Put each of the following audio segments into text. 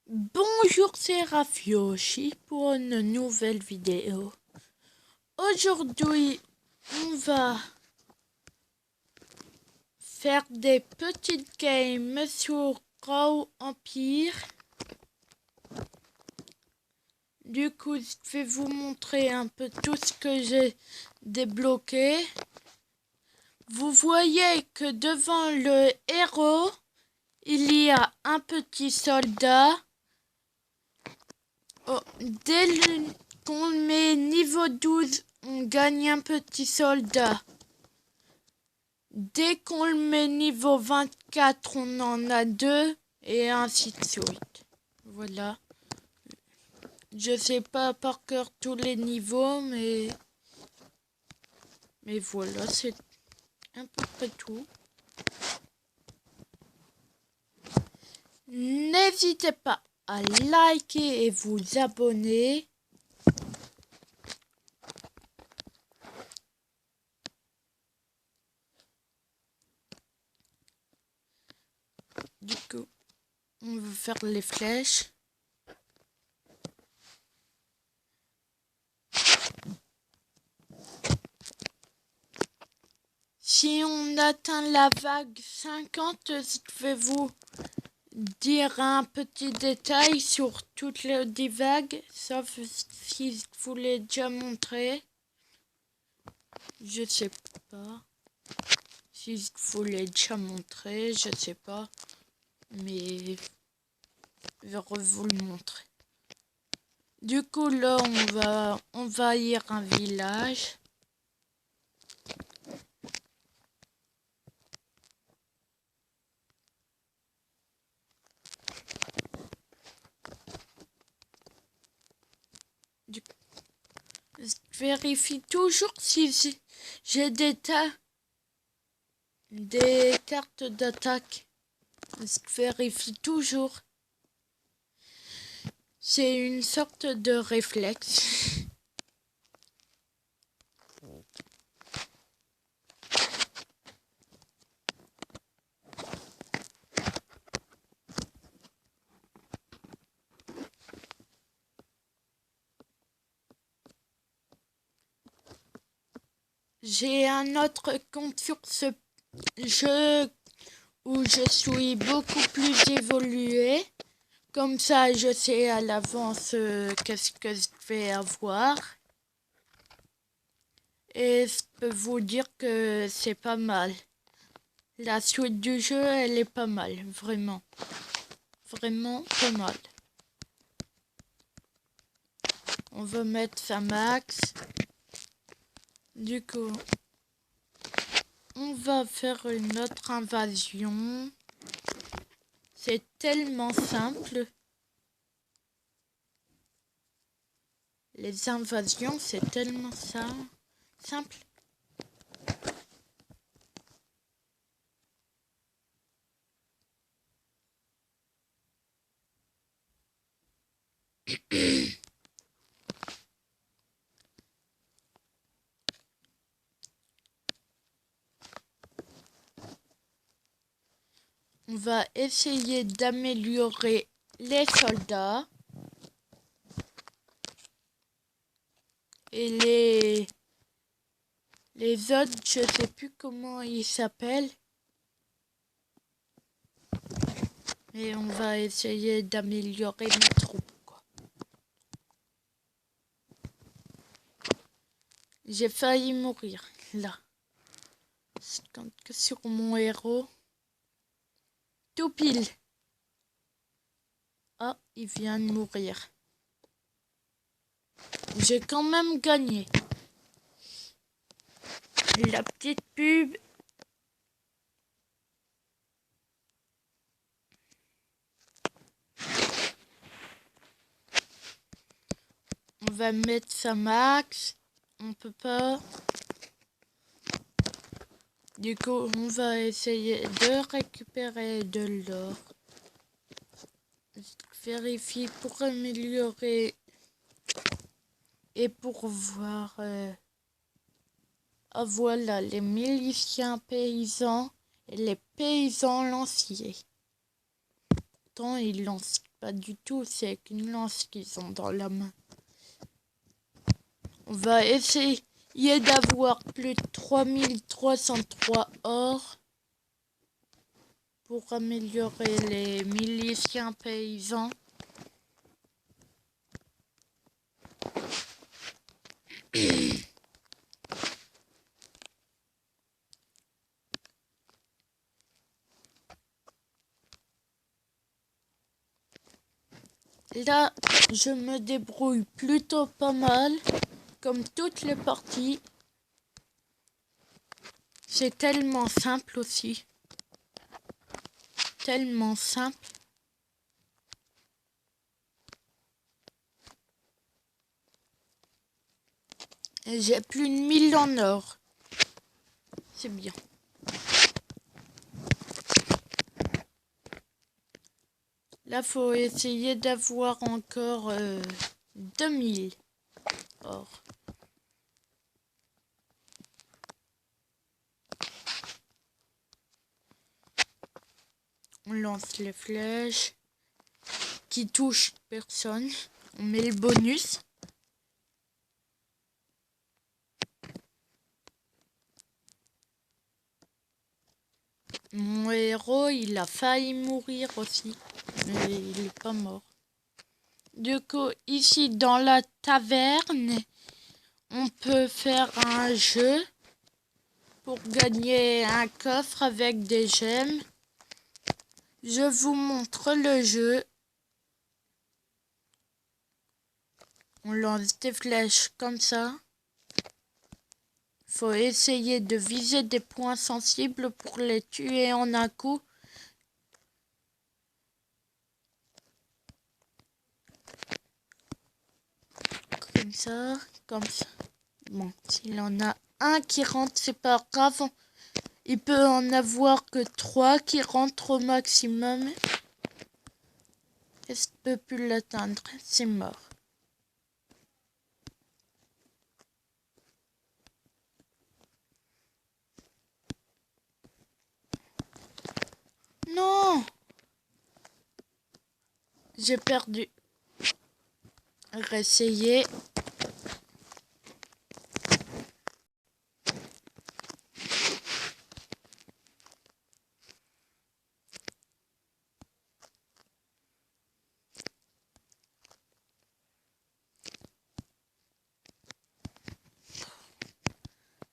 Bonjour, c'est Rafioshi pour une nouvelle vidéo. Aujourd'hui, on va faire des petites games sur Raw Empire. Du coup, je vais vous montrer un peu tout ce que j'ai débloqué. Vous voyez que devant le héros, il y a un petit soldat. Oh, dès qu'on met niveau 12, on gagne un petit soldat. Dès qu'on le met niveau 24, on en a 2 et ainsi de suite. Voilà. Je sais pas par cœur tous les niveaux, mais voilà, c'est à peu près tout. N'hésitez pas à liker et vous abonner. Du coup, on va faire les flèches. Si on atteint la vague 50, je vais vous dire un petit détail sur toutes les 10 vagues, sauf si je vous l'ai déjà montré. Je sais pas. Si je vous l'ai déjà montré, je sais pas. Mais je vais vous le montrer. Du coup, là, on va envahir un village. Je vérifie toujours si j'ai des cartes d'attaque. Je vérifie toujours. C'est une sorte de réflexe. J'ai un autre compte sur ce jeu où je suis beaucoup plus évolué. Comme ça, je sais à l'avance qu'est-ce que je vais avoir. Et je peux vous dire que c'est pas mal. La suite du jeu, elle est pas mal, vraiment. Vraiment pas mal. On va mettre ça max. Du coup, on va faire une autre invasion. C'est tellement simple. Les invasions, c'est tellement simple. On va essayer d'améliorer les soldats. Et les autres, je sais plus comment ils s'appellent. Et on va essayer d'améliorer mes troupes, quoi. J'ai failli mourir, là. Je compte que sur mon héros. Tout pile. Ah, il vient de mourir. J'ai quand même gagné. La petite pub. On va mettre ça max. On peut pas. Du coup, on va essayer de récupérer de l'or. Je vérifie pour améliorer et pour voir. Ah, voilà, les miliciens paysans et les paysans lanciers. pourtant ils lancent pas du tout, c'est qu'une lance qu'ils ont dans la main. On va essayer d'avoir plus de 3303 or pour améliorer les miliciens paysans. Là, je me débrouille plutôt pas mal, comme toutes les parties. C'est tellement simple aussi. Tellement simple. Et j'ai plus de 1000 en or. C'est bien. Là, faut essayer d'avoir encore 2000 or. On lance les flèches qui touchent personne. On met le bonus. Mon héros, il a failli mourir aussi, mais il est pas mort. Du coup, ici dans la taverne, on peut faire un jeu pour gagner un coffre avec des gemmes. Je vous montre le jeu. On lance des flèches comme ça. Faut essayer de viser des points sensibles pour les tuer en un coup. Comme ça, comme ça. Bon, s'il en a un qui rentre, c'est pas grave. Il peut en avoir que 3 qui rentrent au maximum. Est-ce qu'il peut plus l'atteindre? C'est mort. Non! J'ai perdu. Réessayer.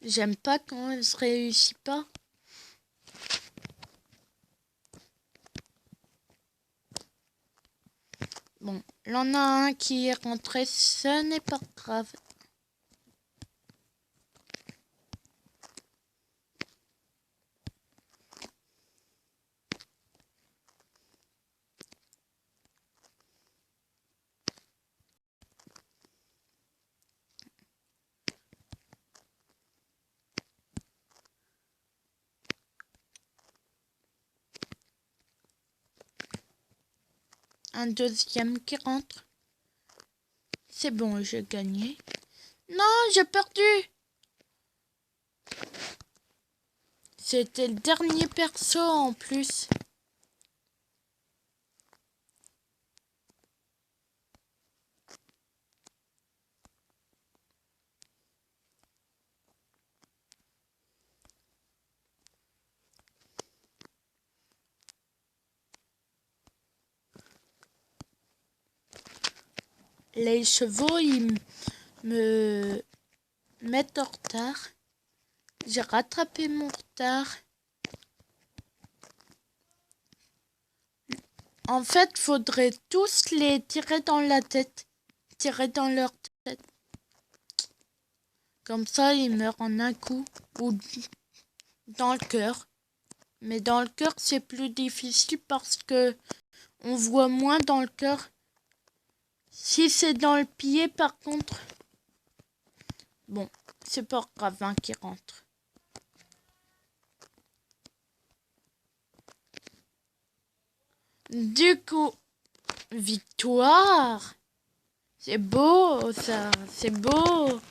J'aime pas quand elle se réussit pas. Bon, il en a un qui est rentré, ce n'est pas grave. Un deuxième qui rentre. C'est bon, j'ai gagné. Non, j'ai perdu. C'était le dernier perso en plus. Les chevaux, ils me mettent en retard. J'ai rattrapé mon retard. En fait, faudrait tous les tirer dans la tête. Tirer dans leur tête. Comme ça, ils meurent en un coup. Ou dans le cœur. Mais dans le cœur, c'est plus difficile parce que on voit moins dans le cœur. Si c'est dans le pied, par contre... Bon, c'est pas grave, hein, qui rentre. Du coup, victoire. C'est beau, ça. C'est beau.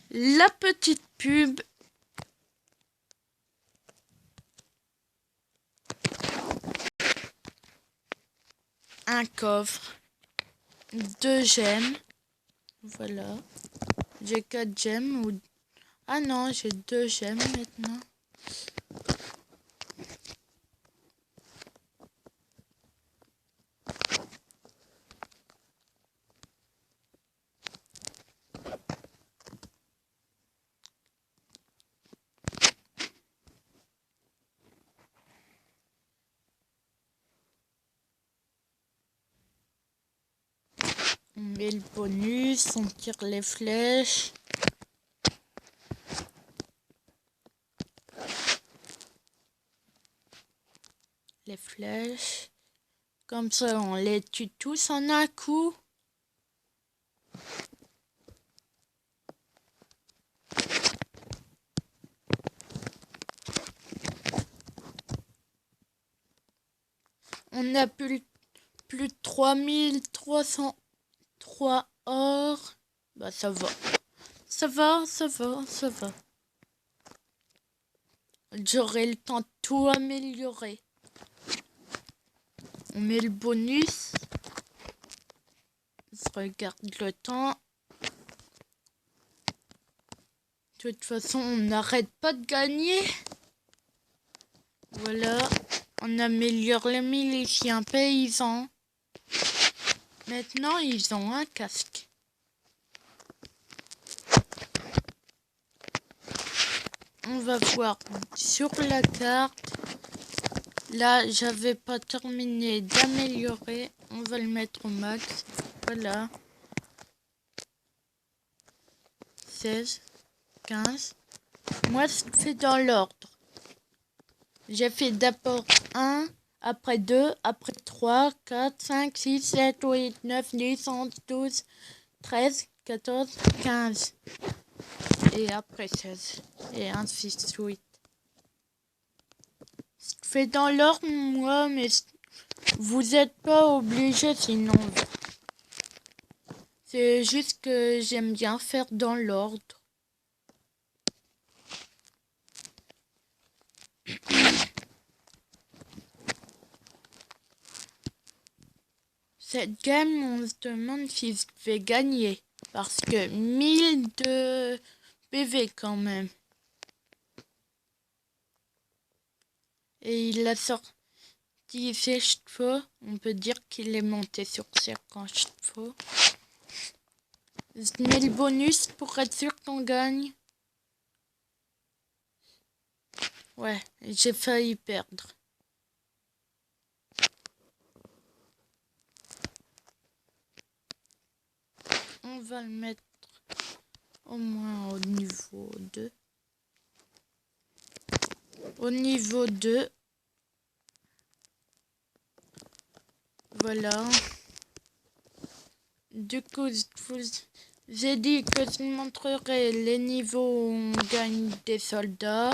La petite pub. un coffre, 2 gemmes. Voilà. J'ai 4 gemmes. Ah non, j'ai 2 gemmes maintenant. On met le bonus, on tire les flèches. Les flèches. Comme ça, on les tue tous en un coup. On a plus de 3303 or. Bah ça va. Ça va. J'aurai le temps de tout améliorer. On met le bonus. Je regarde le temps. De toute façon, on n'arrête pas de gagner. Voilà. On améliore les miliciens paysans. Maintenant, ils ont un casque. On va voir sur la carte. Là, j'avais pas terminé d'améliorer. On va le mettre au max. Voilà. 16, 15. Moi, c'est dans l'ordre. J'ai fait d'abord 1, après 2, après 3, 4, 5, 6, 7, 8, 9, 10, 11, 12, 13, 14, 15. Et après 16. Et ainsi de suite. C'est fait dans l'ordre, moi, mais vous n'êtes pas obligé sinon. C'est juste que j'aime bien faire dans l'ordre. Cette game, on se demande si je vais gagner. Parce que 1000 de PV quand même. Et il a sorti ses chevaux. On peut dire qu'il est monté sur ses chevaux. Je mets le bonus pour être sûr qu'on gagne. Ouais, j'ai failli perdre. On va le mettre au moins au niveau 2. Au niveau 2. Voilà. Du coup, j'ai dit que je montrerai les niveaux où on gagne des soldats.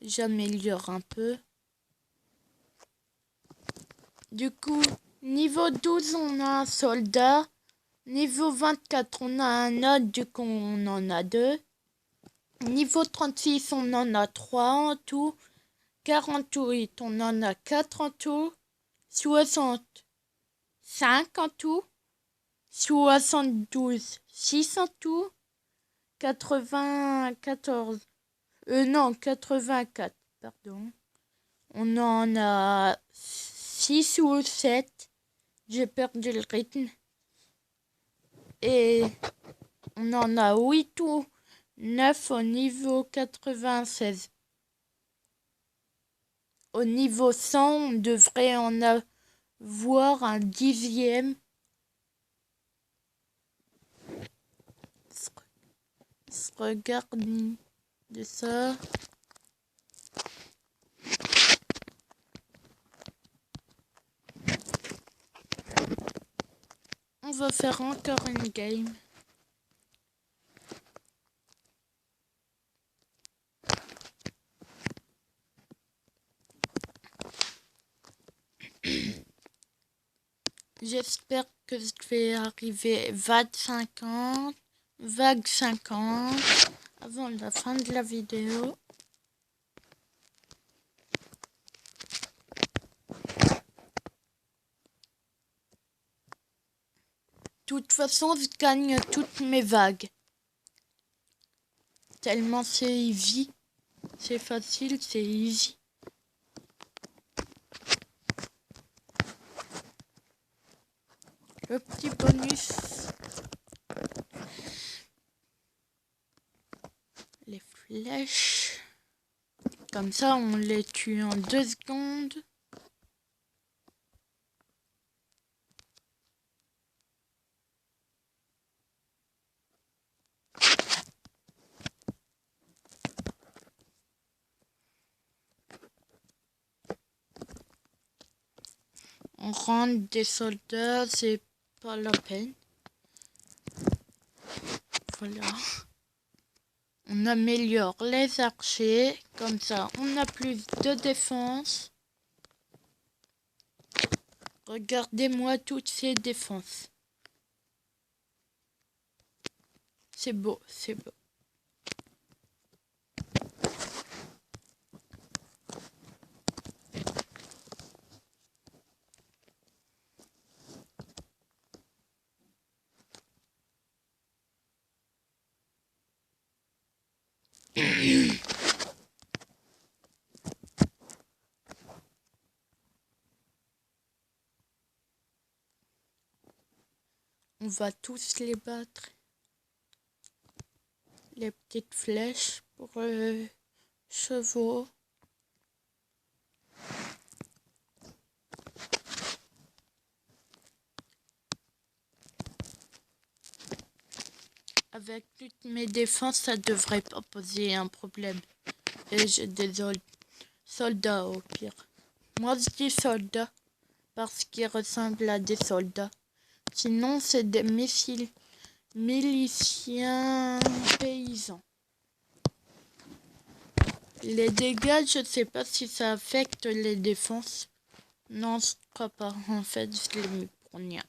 J'améliore un peu. Du coup, niveau 12, on a un soldat. Niveau 24, on a un autre, du coup, on en a 2. Niveau 36, on en a 3 en tout. 48, on en a 4 en tout. 60, 5 en tout. 72, 6 en tout. 94, non, 84, pardon. On en a 6 ou 7. J'ai perdu le rythme. Et on en a 8 ou 9 au niveau 96. Au niveau 100, on devrait en avoir un 10e. Je regarde de ça. On va faire encore une game. J'espère que je vais arriver vague 50 avant la fin de la vidéo. toute façon, je gagne toutes mes vagues. Tellement c'est easy. C'est facile, c'est easy. Le petit bonus. Les flèches. Comme ça, on les tue en 2 secondes. On rentre des soldats, c'est pas la peine. Voilà. On améliore les archers, comme ça on a plus de défense. Regardez-moi toutes ces défenses. C'est beau, c'est beau. On va tous les battre. Les petites flèches pour chevaux. Avec toutes mes défenses, ça devrait pas poser un problème. Et j'ai des soldats au pire. Moi je dis soldats parce qu'ils ressemblent à des soldats. Sinon c'est des miliciens paysans. Les dégâts, je sais pas si ça affecte les défenses. Non, je crois pas. En fait, je l'ai mis pour rien.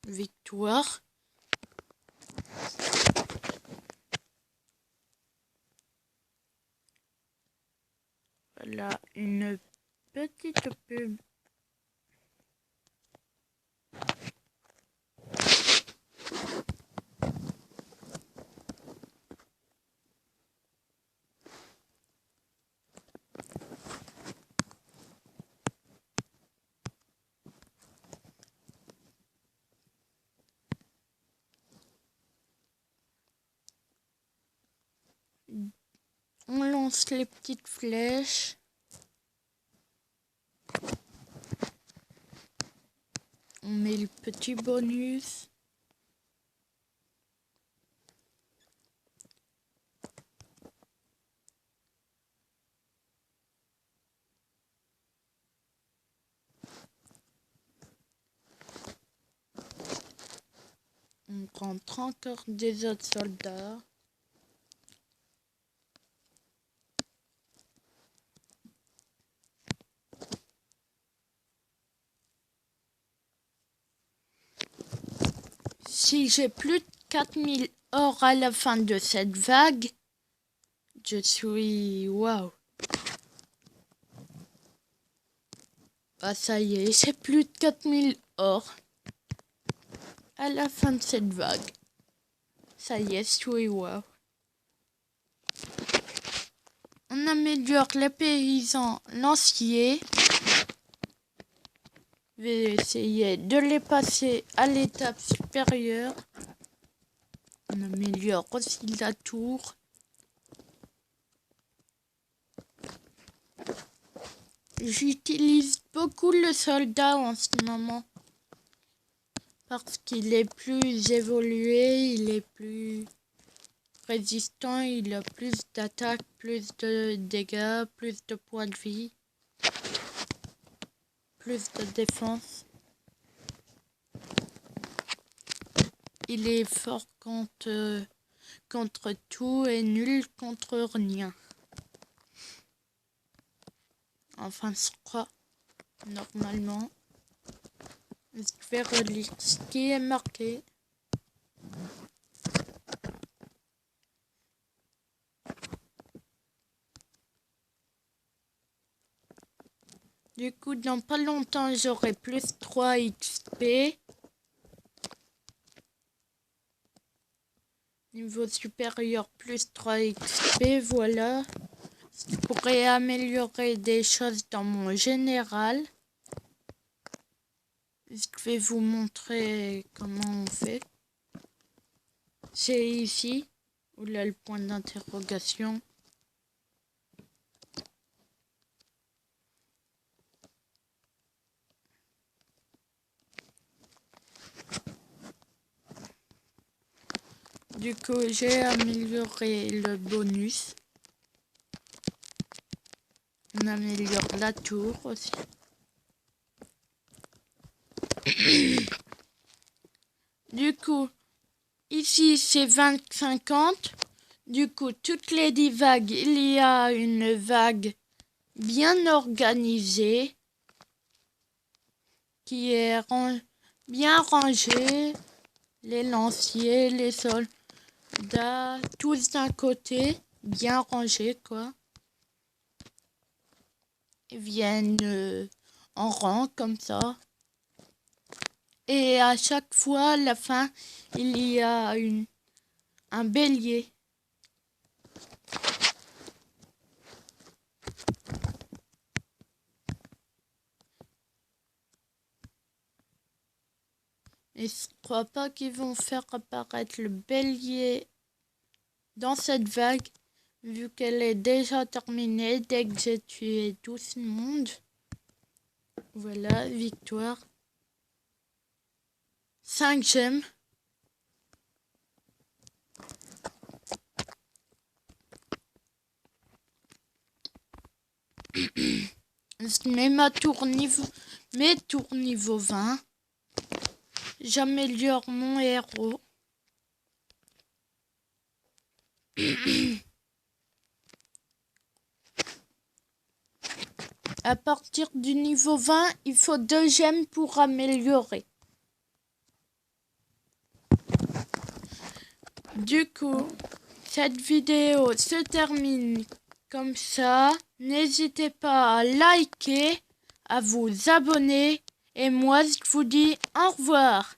Victoire. Voilà, une petite pub. On lance les petites flèches. On met le petit bonus. On rentre encore des autres soldats. Si j'ai plus de 4000 or à la fin de cette vague, je suis... Waouh! Ah ça y est, j'ai plus de 4000 or à la fin de cette vague. Ça y est, je suis waouh! On améliore les paysans lanciers. Je vais essayer de les passer à l'étape supérieure. On améliore aussi la tour. J'utilise beaucoup le soldat en ce moment. Parce qu'il est plus évolué, il est plus résistant, il a plus d'attaque, plus de dégâts, plus de points de vie, plus de défense. Il est fort contre tout et nul contre rien. Enfin, je crois, normalement. Je vais relire ce qui est marqué. Du coup, dans pas longtemps, j'aurai plus 3 XP. Niveau supérieur, plus 3 XP, voilà. Je pourrais améliorer des choses dans mon général. Je vais vous montrer comment on fait. C'est ici, où là le point d'interrogation. Du coup, j'ai amélioré le bonus. On améliore la tour aussi. Du coup, ici c'est 20-50. Du coup, toutes les 10 vagues, il y a une vague bien organisée qui est bien rangée. Les lanciers, les soldats, tous d'un côté, bien rangés quoi. Ils viennent en rang comme ça. Et à chaque fois, à la fin, il y a un bélier. Et je ne crois pas qu'ils vont faire apparaître le bélier dans cette vague, vu qu'elle est déjà terminée dès que j'ai tué tout ce monde. Voilà, victoire. 5 gemmes. Je mets mes tours niveau 20. J'améliore mon héros. À partir du niveau 20, il faut 2 gemmes pour améliorer. Du coup, cette vidéo se termine comme ça. N'hésitez pas à liker, à vous abonner. Et moi, je vous dis au revoir.